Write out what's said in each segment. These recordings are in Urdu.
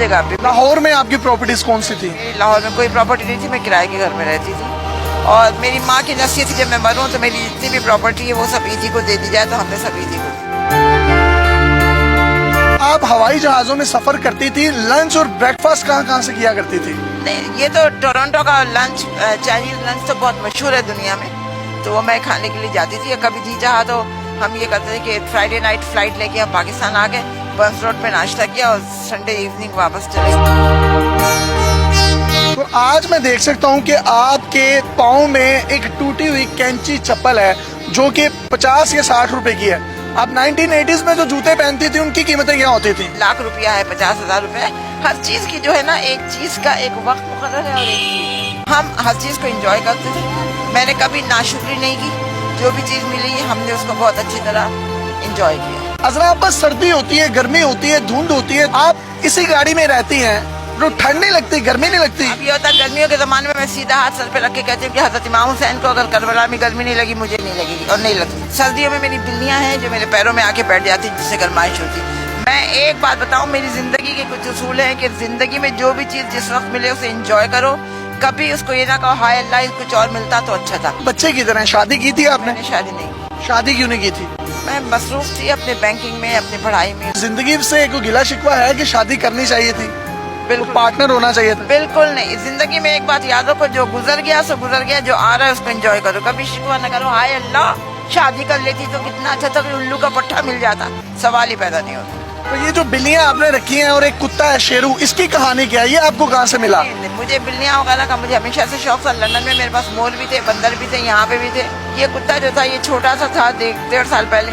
جگہ پہ. لاہور میں آپ کی پراپرٹیز کون سی تھی؟ لاہور میں کوئی پراپرٹی نہیں تھی, میں کرائے کے گھر میں رہتی تھی, اور میری ماں کی نصیحت تھی جب میں مروں تو میری جتنی بھی پراپرٹی ہے وہ سب ایدھی کو دے دی جائے, تو ہم نے سب ایدھی کو. آپ ہوائی جہازوں میں سفر کرتی تھی, لنچ اور بریک فاسٹ کہاں سے کیا کرتی تھی؟ نہیں, یہ تو ٹورنٹو کا لنچ, چائنیز لنچ تو بہت مشہور ہے دنیا میں, تو وہ میں کھانے کے لیے جاتی تھی. کبھی جی چاہا تو ہم یہ کرتے تھے کہ فرائیڈے نائٹ فلائٹ لے کے ہم پاکستان آ گئے, برنس روڈ پہ ناشتہ کیا اور سنڈے ایوننگ واپس چلے. تو آج میں دیکھ سکتا ہوں کہ آپ کے پاؤں میں ایک ٹوٹی ہوئی کینچی چپل ہے جو کہ 50 یا 60 روپے کی ہے. آپ 1980s میں جو جوتے پہنتی تھی ان کی قیمتیں کیا ہوتی تھی؟ لاکھ روپیہ ہے, 50,000 روپے. ہر چیز کی جو ہے نا, ایک چیز کا ایک وقت مقرر ہے, اور ایک ہم ہر چیز کو انجوائے کرتے تھے. میں نے کبھی ناشکری نہیں کی, جو بھی چیز ملی ہم نے اس کو بہت اچھی طرح انجوائے کیا. حضرات بس سردی ہوتی ہے, گرمی ہوتی ہے, دھند ہوتی ہے, آپ اسی گاڑی میں رہتی ہیں, تو ٹھنڈ نہیں لگتی, گرمی نہیں لگتی؟ اب یہ ہوتا ہے گرمیوں کے زمانے میں سیدھا ہاتھ سر پہ رکھ کے کہتی ہوں کہ حضرت امام حسین کو اگر کربلا میں گرمی نہیں لگی مجھے نہیں لگے گی, اور نہیں لگتی. سردیوں میں میری بلیاں ہیں جو میرے پیروں میں آ کے بیٹھ جاتی جس سے گرمائش ہوتی. میں ایک بات بتاؤں, میری زندگی کے کچھ اصول ہیں کہ زندگی میں جو بھی چیز جس وقت ملے اسے انجوائے کرو. کبھی اس کو یہ نہ کہو ہائے اللہ کچھ اور ملتا تو اچھا تھا. بچے کی طرح شادی کی تھی آپ نے؟ میں نے شادی نہیں کی. شادی کیوں نہیں کی تھی؟ میں مصروف تھی اپنے بینکنگ میں, اپنی پڑھائی میں. زندگی سے کوئی گلا شکوہ ہے کہ شادی کرنی چاہیے تھی, بالکل پارٹنر ہونا چاہیے تھا؟ بالکل نہیں. زندگی میں ایک بات یاد رکھو, جو گزر گیا سو گزر گیا, جو آ رہا ہے اس کو انجوائے کرو. کبھی شکوہ نہ کرو ہائے اللہ شادی کر لیتی تو کتنا اچھا تھا, کہ الو کا پٹھا مل جاتا, سوال ہی پیدا نہیں ہوتا. تو یہ جو بلیاں آپ نے رکھی ہیں اور ایک کتا ہے شیرو, اس کی کہانی کیا ہے, یہ آپ کو کہاں سے ملا؟ مجھے بلیاں وغیرہ کا مجھے ہمیشہ سے شوق تھا. لندن میں میرے پاس مول بھی تھے, بندر بھی تھے, یہاں پہ بھی تھے. یہ کتا جو تھا یہ چھوٹا سا تھا, 1.5 سال پہلے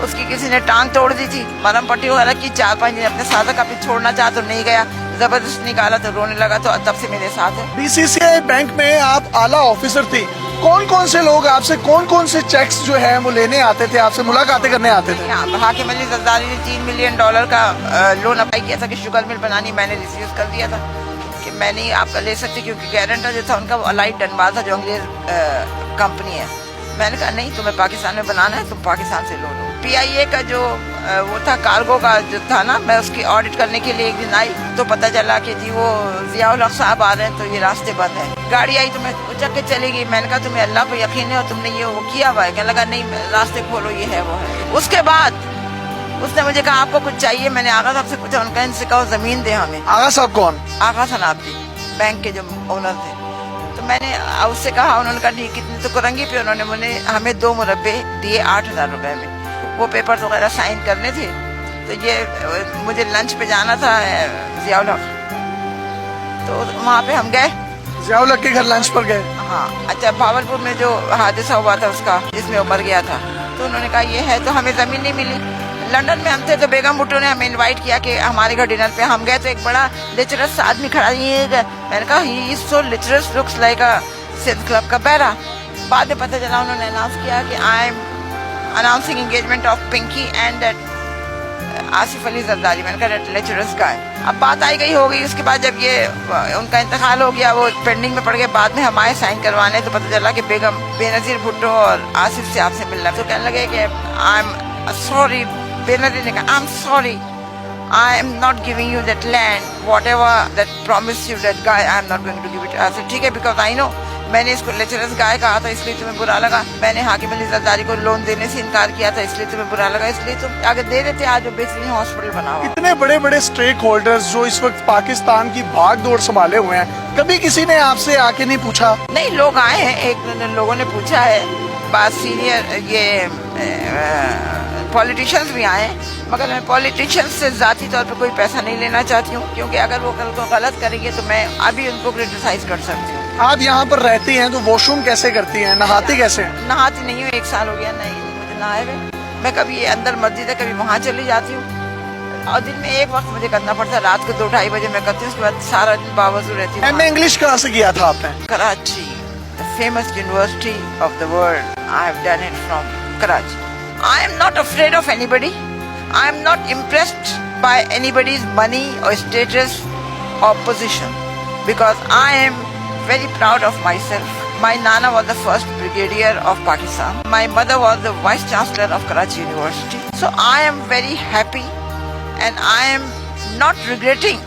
اس کی کسی نے ٹانگ توڑ دی تھی, مرم پٹی وغیرہ کی. 4-5 دن اپنے ساتھ کافی چھوڑنا چاہا تو نہیں گیا, زبردست نکالا تو رونے لگا, تو تب سے میرے ساتھ ہے. BCCI بینک میں آپ اعلیٰ آفیسر تھی, کون سے لوگ آپ سے کون سے چیکس جو ہیں وہ لینے آتے تھے, آپ سے ملاقاتیں کرنے آتے تھے؟ حاکم علی زرداری نے $3 ملین کا لون اپلائی کیا تھا کہ شوگر مل بنانی, میں نے ریفیوز کر دیا تھا کہ میں نہیں آپ کا لے سکتی, کیونکہ گارنٹر جو تھا ان کا وہ الائٹ ڈنبار تھا جو انگریز کمپنی ہے. میں نے کہا نہیں, تمہیں پاکستان میں بنانا ہے, تم پاکستان سے لو لو. PIA کا جو وہ تھا کارگو کا جو تھا نا, میں اس کی آڈٹ کرنے کے لیے ایک دن آئی تو پتہ چلا کہ جی وہ ضیاء الحق صاحب آ رہے ہیں, تو یہ راستے بند ہیں. گاڑی آئی تو میں اچک کے چلی گئی. میں نے کہا تمہیں اللہ پہ یقین ہے اور تم نے یہ وہ کیا ہوا ہے؟ کہنے لگا نہیں راستے کھولو, یہ ہے وہ ہے. اس کے بعد اس نے مجھے کہا آپ کو کچھ چاہیے. میں نے آغا صاحب سے پوچھا, ان کا ان سے کہو زمین دے ہمیں. آغا صاحب کون؟ آغا صناب جی, بینک کے جو اونر تھے. تو میں نے اس سے کہا, انہوں نے کہا نہیں کتنے, تو کرنگی پہ انہوں نے ہمیں 2 مربے دیے 8,000 روپے میں. وہ پیپر وغیرہ سائن کرنے تھے, تو یہ مجھے لنچ پہ جانا تھا ضیاء الحق, تو وہاں پہ ہم گئے. ضیاء الحق کے گھر لنچ پر گئے؟ ہاں. اچھا, بھاولپور میں جو حادثہ ہوا تھا اس کا, جس میں وہ مر گیا تھا, تو انہوں نے کہا یہ ہے, تو ہمیں زمین نہیں ملی. لندن میں ہم تھے تو بیگم بھٹو نے ہمیں انوائٹ کیا کہ ہمارے گھر ڈنر پہ. ہم گئے تو ایک بڑا لچرس آدمی کھڑا, میں نے کہا he is so lecherous, looks like a Sindh Club کا بیرا. بعد میں پتہ چلا انہوں نے اناؤنس کیا کہ I am announcing engagement of Pinky and Asif Ali Zardari. میں نے کہا لیچرس گائے. اب بات آئی گئی ہو گئی. اس کے بعد جب یہ ان کا انتقال ہو گیا, وہ پینڈنگ میں پڑ گئے, بعد میں ہمارے سائن کروانے, تو پتہ چلا کہ بیگم بے نظیر بھٹو اور آصف سے آپ سے ملنا. تو کہنے لگے کہ آئی ایم سوری. بے نظیر نے کہا I am sorry, I am not giving you that land, whatever that promised you that guy, I am not going to give it. I said ٹھیک ہے, because I know میں نے اس کو لیچرس گائے کہا تھا, اس لیے تمہیں برا لگا. میں نے حاکم علی زرداری کو لون دینے سے انکار کیا تھا, اس لیے تمہیں برا لگا, اس لیے تم اگر دے دیتے آج وہ بہترین ہاسپٹل بنا ہوا. اتنے بڑے اسٹیک ہولڈرز جو اس وقت پاکستان کی بھاگ دوڑ سنبھالے ہوئے ہیں, کبھی کسی نے آپ سے آ کے نہیں پوچھا؟ نہیں, لوگ آئے ہیں, ایک لوگوں نے پوچھا ہے, بعض سینئر یہ پولیٹیشینز بھی آئے ہیں, مگر میں پولیٹیشینز سے ذاتی طور پہ کوئی پیسہ نہیں لینا چاہتی ہوں, کیونکہ اگر وہ کل کو غلط کریں گے تو میں ابھی ان کو کرٹیسائز کر سکتی ہوں. آپ یہاں پر رہتی ہیں تو واش روم کیسے کرتی ہیں, نہاتی کیسے ہیں؟ نہاتی نہیں ہوں, 1 سال ہو گیا نہیں مجھے نہائے ہوئے. میں کبھی اندر مسجد ہے کبھی وہاں چلی جاتی ہوں, اور دن میں ایک وقت مجھے کرنا پڑتا ہے, رات کو 2-2:30 بجے میں کرتی ہوں, اس کے بعد سارا دن باوضو رہتی ہوں. ایم اے انگلش کہاں سے کیا تھا آپ نے؟ Karachi, the famous university of the world. I have done it from Karachi. I am not afraid of anybody. I am not impressed by anybody's money or status or position, because I am very proud of myself. My Nana was the first brigadier of Pakistan. My mother was the vice chancellor of Karachi University. So I am very happy, and I am not regretting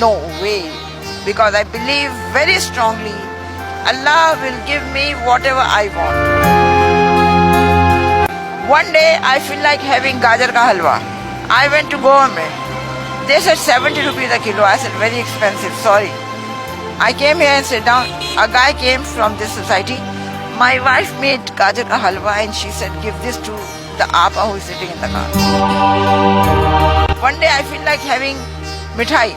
No way, because I believe very strongly Allah will give me whatever I want. One day I feel like having gajar ka halwa. I went to Goa mein. They said 70 rupees a kilo. I said very expensive, sorry. I came here and sat down. A guy came from this society. My wife made gajar ka halwa and she said give this to the apa who is sitting in the car. One day I feel like having mithai.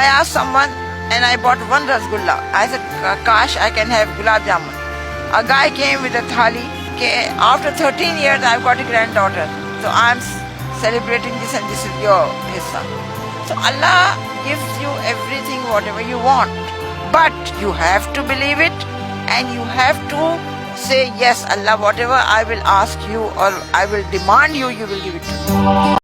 I asked someone and I bought one rasgulla. I said kash I can have gulab jamun. A guy came with a thali. After 13 years I've got a granddaughter. So I'm celebrating this and this is your hissa. So Allah gives you everything whatever you want. But you have to believe it and you have to say yes Allah, whatever I will ask you or I will demand you, you will give it to me.